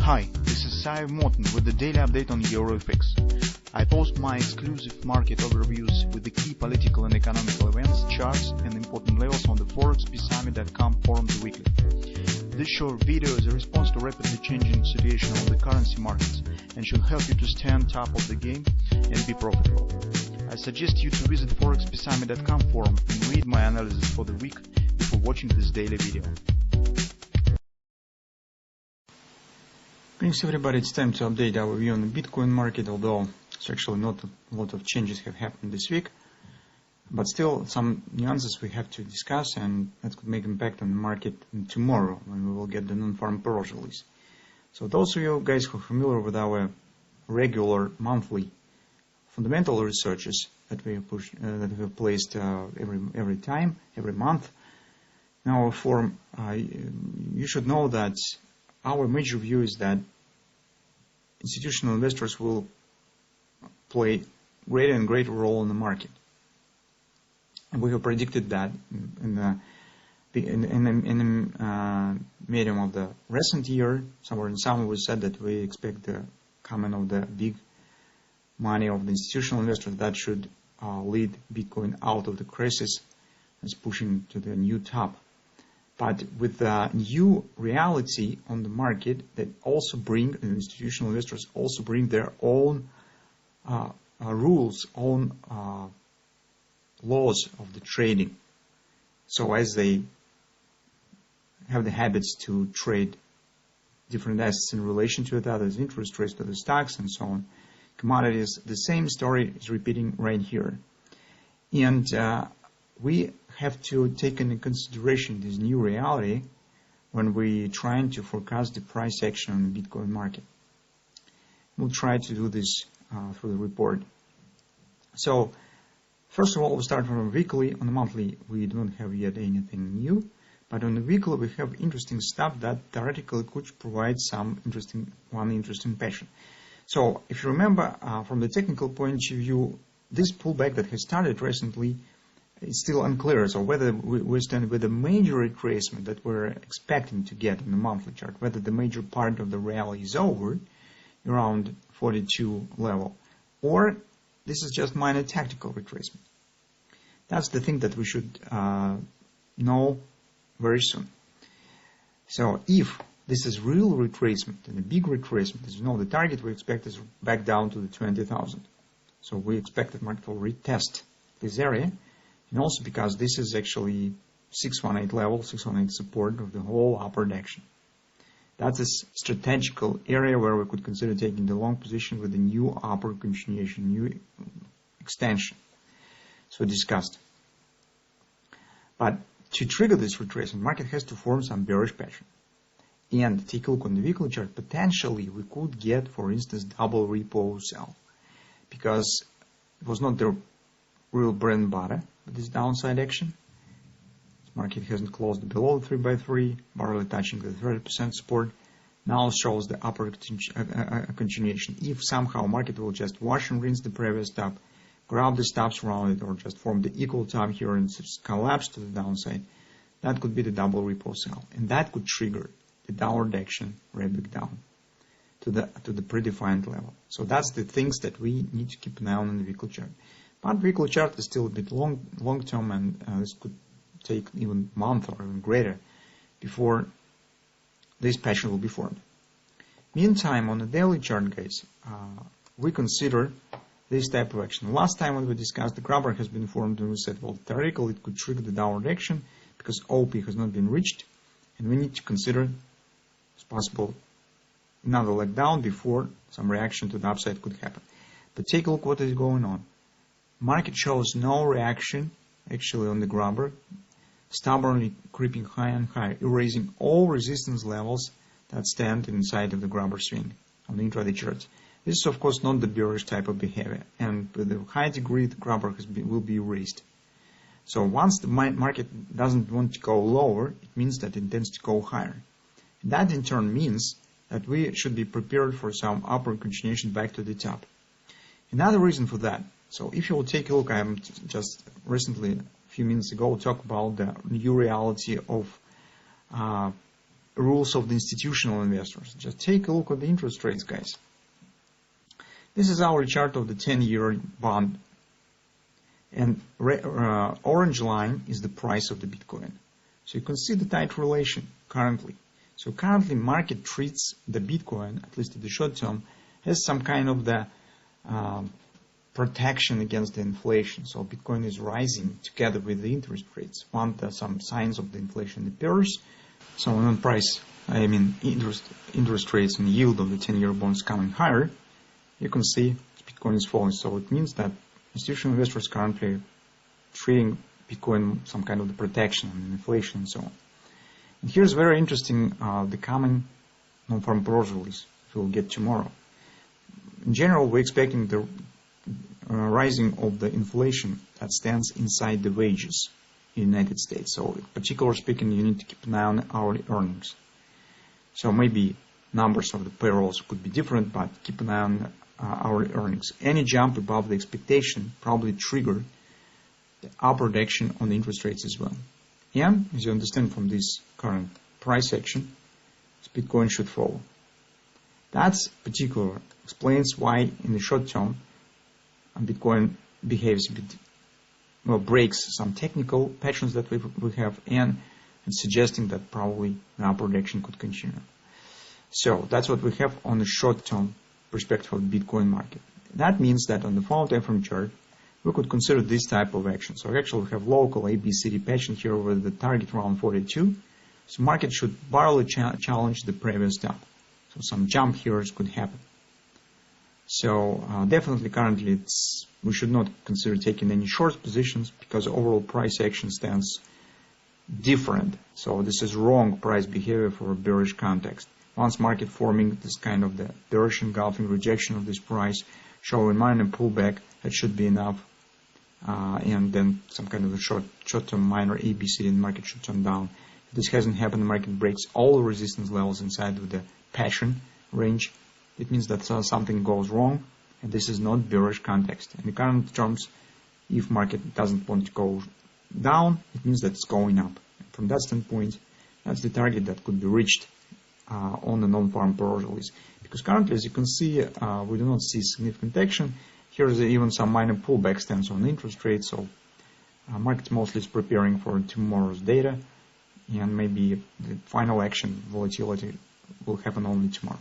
Hi, this is Sive Morten with the daily update on EuroFX. I post my exclusive market overviews with the key political and economical events, charts, and important levels on the ForexPeaceArmy.com forums weekly. This short video is a response to rapidly changing situation on the currency markets and should help you to stay on top of the game and be profitable. I suggest you to visit ForexPeaceArmy.com forum and read my analysis for the week before watching this daily video. Thanks everybody, it's time to update our view on the Bitcoin market, although it's actually not a lot of changes have happened this week, but still some nuances we have to discuss, and that could make impact on the market tomorrow when we will get the non-farm payrolls release. So those of you guys who are familiar with our regular monthly fundamental researches that we have placed every month in our forum, you should know that our major view is that institutional investors will play greater and greater role in the market, and we have predicted that in the medium of the recent year. Somewhere in summer, we said that we expect the coming of the big money of the institutional investors that should lead Bitcoin out of the crisis and pushing to the new top. But with the new reality on the market, that also bring institutional investors also bring their own rules, own laws of the trading. So as they have the habits to trade different assets in relation to others, interest rates to the stocks and so on, commodities, the same story is repeating right here. And we have to take into consideration this new reality when we're trying to forecast the price action on the Bitcoin market. We'll try to do this through the report. So, first of all, we'll start from a weekly. On the monthly, we don't have yet anything new, but on the weekly, we have interesting stuff that theoretically could provide some interesting pattern. So, if you remember, from the technical point of view, this pullback that has started recently, it's still unclear. So whether we stand with a major retracement that we're expecting to get in the monthly chart, whether the major part of the rally is over around 42 level, or this is just minor tactical retracement. That's the thing that we should know very soon. So if this is real retracement and a big retracement, as you know, the target we expect is back down to the 20,000. So we expect that market will retest this area. And also because this is actually 618 level, 618 support of the whole upward action. That's a strategical area where we could consider taking the long position with a new upward continuation, new extension. So discussed. But to trigger this retracement, market has to form some bearish pattern. And take a look on the weekly chart. Potentially we could get, for instance, double repo sell, because it was not the real bread and butter with this downside action. This market hasn't closed below 3x3, barely touching the 30% support. Now shows the upward continuation. If somehow market will just wash and rinse the previous top, grab the stops around it, or just form the equal top here and collapse to the downside, that could be the double repo sell, and that could trigger the downward action right back down to the predefined level. So that's the things that we need to keep an eye on the weekly chart. But weekly chart is still a bit long term, and this could take even a month or even greater before this pattern will be formed. Meantime, on the daily chart, guys, we consider this type of action. Last time when we discussed, the grabber has been formed, and we said, well, theoretically it could trigger the downward action because OP has not been reached, and we need to consider it's possible another leg down before some reaction to the upside could happen. But take a look what is going on. Market shows no reaction actually on the grabber, stubbornly creeping higher and higher, erasing all resistance levels that stand inside of the grabber swing on the intraday charts. This is of course not the bearish type of behavior, and with a high degree the grabber will be erased. So once the market doesn't want to go lower, it means that it intends to go higher. And that in turn means that we should be prepared for some upward continuation back to the top. Another reason for that, so if you will take a look, I am just recently, a few minutes ago, talked about the new reality of rules of the institutional investors. Just take a look at the interest rates, guys. This is our chart of the 10-year bond. And orange line is the price of the Bitcoin. So you can see the tight relation currently. So currently market treats the Bitcoin, at least in the short term, as some kind of the protection against the inflation. So Bitcoin is rising together with the interest rates. Once some signs of the inflation appears, so when interest rates and yield of the 10-year bonds coming higher, you can see Bitcoin is falling. So it means that institutional investors currently treating Bitcoin some kind of the protection on inflation and so on. And here's very interesting, the coming non-farm payrolls release we'll get tomorrow. In general, we're expecting the rising of the inflation that stands inside the wages in the United States. So, particularly speaking, you need to keep an eye on hourly earnings. So maybe numbers of the payrolls could be different, but keep an eye on hourly earnings. Any jump above the expectation probably trigger the upward action on the interest rates as well. And as you understand from this current price action, Bitcoin should follow. That's particular explains why in the short term Bitcoin behaves a bit, breaks some technical patterns that we have, and suggesting that probably the upward action could continue. So that's what we have on the short term perspective of the Bitcoin market. That means that on the follow time frame chart, we could consider this type of action. So actually we have local ABCD pattern here with the target around 42. So market should barely challenge the previous top. So some jump here could happen. So definitely currently we should not consider taking any short positions because overall price action stands different. So this is wrong price behavior for a bearish context. Once market forming this kind of the bearish engulfing rejection of this price, showing minor pullback, that should be enough. And then some kind of a short-term minor ABC and market should turn down. If this hasn't happened, the market breaks all the resistance levels inside of the passion range. It means that something goes wrong, and this is not bearish context. In the current terms, if market doesn't want to go down, it means that it's going up. From that standpoint, that's the target that could be reached on the non-farm payroll release. Because currently, as you can see, we do not see significant action. Here is even some minor pullback stance on interest rates. So market mostly is preparing for tomorrow's data, and maybe the final action volatility will happen only tomorrow.